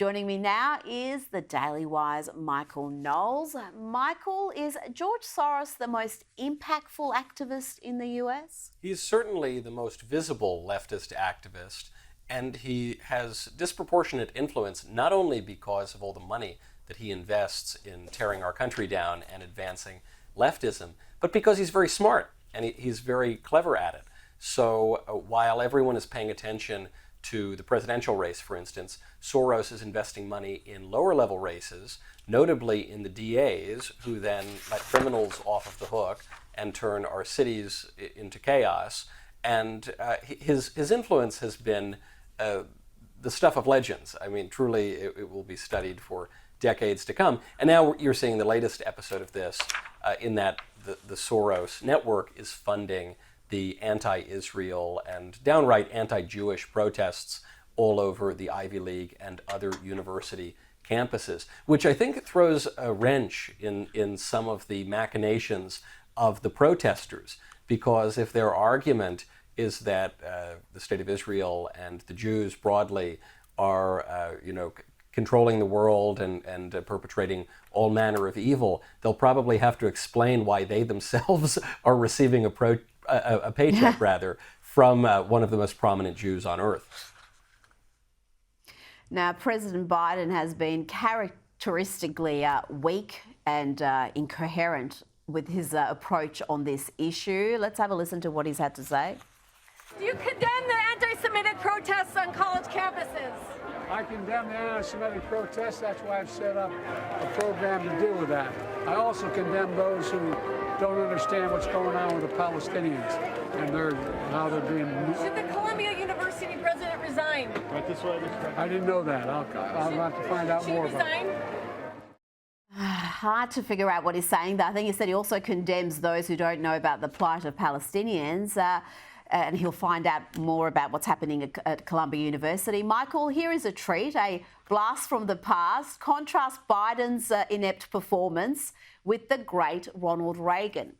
Joining me now is the Daily Wire's Michael Knowles. Michael, is George Soros the most impactful activist in the US? He's certainly the most visible leftist activist, and he has disproportionate influence not only because of all the money that he invests in tearing our country down and advancing leftism, but because he's very smart and he's very clever at it. So while everyone is paying attention to the presidential race, for instance, Soros is investing money in lower level races, notably in the DAs, who then let criminals off of the hook and turn our cities into chaos. And his influence has been the stuff of legends. I mean, truly, it will be studied for decades to come. And now you're seeing the latest episode of this in that the Soros network is funding the anti-Israel and downright anti-Jewish protests all over the Ivy League and other university campuses, which I think throws a wrench in some of the machinations of the protesters, because if their argument is that the State of Israel and the Jews broadly are, controlling the world and perpetrating all manner of evil, they'll probably have to explain why they themselves are receiving a paycheck rather from one of the most prominent Jews on earth. Now, President Biden has been characteristically weak and incoherent with his approach on this issue. Let's have a listen to what he's had to say. Do you condemn the anti-Semitic protests on college campuses? I condemn the anti-Semitic protests. That's why I've set up a program to deal with that. I also condemn those who don't understand what's going on with the Palestinians and how they're being. Should the Columbia University president resign? Right this way. I didn't know that. I'll have to find out more about it. Hard to figure out what he's saying. I think he said he also condemns those who don't know about the plight of Palestinians. And he'll find out more about what's happening at Columbia University. Michael, here is a treat, a blast from the past. Contrast Biden's inept performance with the great Ronald Reagan.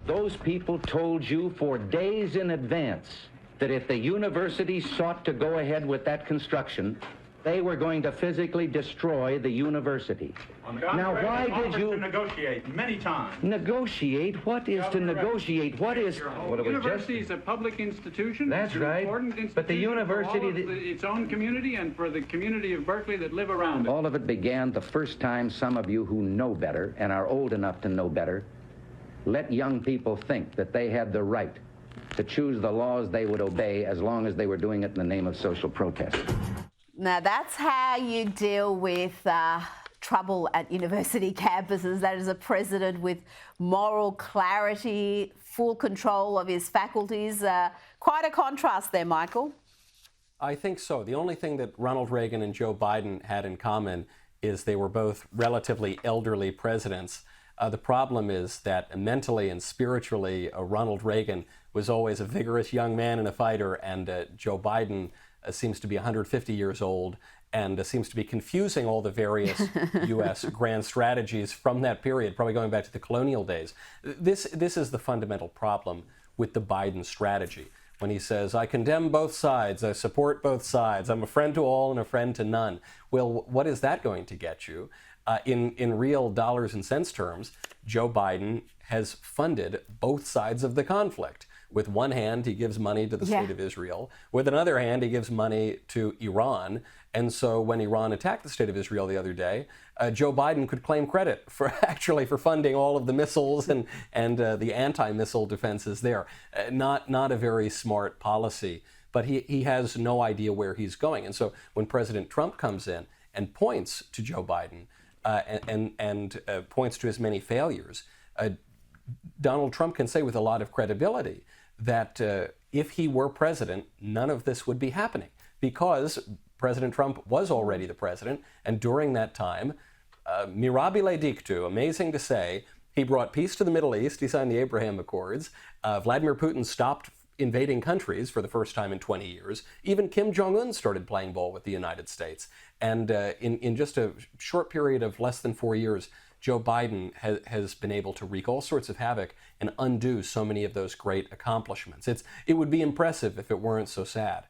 Those people told you for days in advance that if the university sought to go ahead with that construction, they were going to physically destroy the university. Now, why did you negotiate many times? Negotiate? What is to negotiate? What is? The university is a public institution. That's right. But the university, its own community, and for the community of Berkeley that live around it. All of it began the first time some of you who know better and are old enough to know better let young people think that they had the right to choose the laws they would obey as long as they were doing it in the name of social protest. Now, that's how you deal with trouble at university campuses. That is a president with moral clarity, full control of his faculties. Quite a contrast there, Michael. I think so. The only thing that Ronald Reagan and Joe Biden had in common is they were both relatively elderly presidents. The problem is that mentally and spiritually, Ronald Reagan was always a vigorous young man and a fighter, and Joe Biden seems to be 150 years old and seems to be confusing all the various U.S. grand strategies from that period, probably going back to the colonial days. This is the fundamental problem with the Biden strategy. When he says, I condemn both sides, I support both sides, I'm a friend to all and a friend to none. Well, what is that going to get you? In real dollars and cents terms, Joe Biden has funded both sides of the conflict. With one hand, he gives money to the State of Israel. With another hand, he gives money to Iran. And so when Iran attacked the State of Israel the other day, Joe Biden could claim credit for funding all of the missiles and the anti-missile defenses there. Not a very smart policy, but he has no idea where he's going. And so when President Trump comes in and points to Joe Biden and points to his many failures, Donald Trump can say with a lot of credibility that if he were president, none of this would be happening, because President Trump was already the president, and during that time, mirabile dictu, amazing to say, he brought peace to the Middle East, he signed the Abraham Accords, Vladimir Putin stopped invading countries for the first time in 20 years, even Kim Jong-un started playing ball with the United States, and in just a short period of less than 4 years, Joe Biden has been able to wreak all sorts of havoc and undo so many of those great accomplishments. It would be impressive if it weren't so sad.